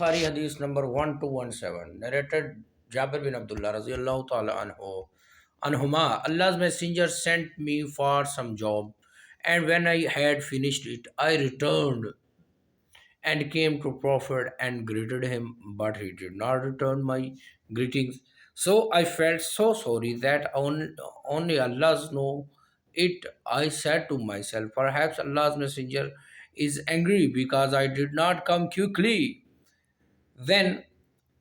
Bukhari hadith number 1217, narrated Jabir bin Abdullah radiallahu ta'ala anhuma. Allah's messenger sent me for some job, and when I had finished it, I returned and came to Prophet and greeted him, but he did not return my greetings. So I felt so sorry that only Allah's know it. I said to myself, perhaps Allah's messenger is angry because I did not come quickly. Then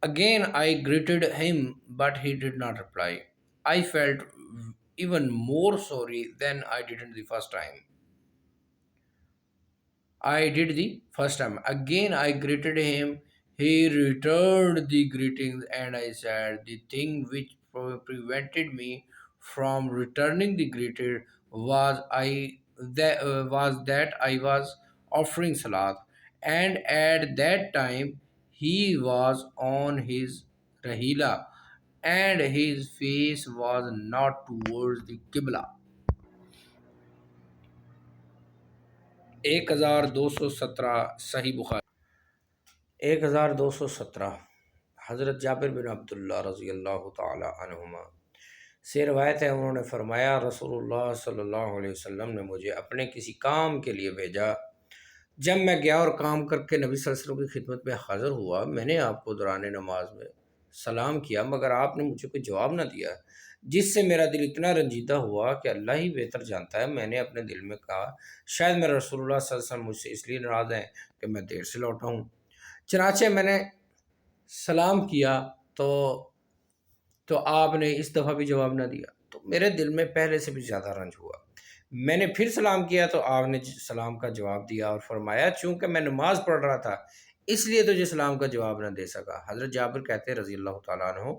again I greeted him, but he did not reply. I felt even more sorry than I did the first time. I did the first time. Again, I greeted him. He returned the greetings, and I said, the thing which prevented me from returning the greeting was that I was offering salat, and at that time he was on his rahila, and his face was not towards the qibla. 1217 صحیح بخاری 1217 حضرت جابر بن عبداللہ رضی اللہ تعالی عنہما سے روایت ہے، انہوں نے فرمایا رسول اللہ صلی اللہ علیہ وسلم نے مجھے اپنے کسی کام کے لیے بھیجا۔ جب میں گیا اور کام کر کے نبی صلی اللہ علیہ وسلم کی خدمت میں حاضر ہوا، میں نے آپ کو دوران نماز میں سلام کیا، مگر آپ نے مجھے کوئی جواب نہ دیا، جس سے میرا دل اتنا رنجیدہ ہوا کہ اللہ ہی بہتر جانتا ہے۔ میں نے اپنے دل میں کہا شاید میرا رسول اللہ صلی اللہ علیہ وسلم مجھ سے اس لیے ناراض ہیں کہ میں دیر سے لوٹا ہوں۔ چنانچہ میں نے سلام کیا تو آپ نے اس دفعہ بھی جواب نہ دیا، تو میرے دل میں پہلے سے بھی زیادہ رنج ہوا۔ میں نے پھر سلام کیا تو آپ نے سلام کا جواب دیا اور فرمایا چونکہ میں نماز پڑھ رہا تھا اس لیے تجھے سلام کا جواب نہ دے سکا۔ حضرت جابر کہتے رضی اللہ تعالیٰ عنہ،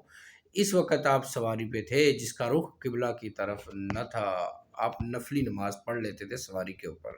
اس وقت آپ سواری پہ تھے جس کا رخ قبلہ کی طرف نہ تھا، آپ نفلی نماز پڑھ لیتے تھے سواری کے اوپر۔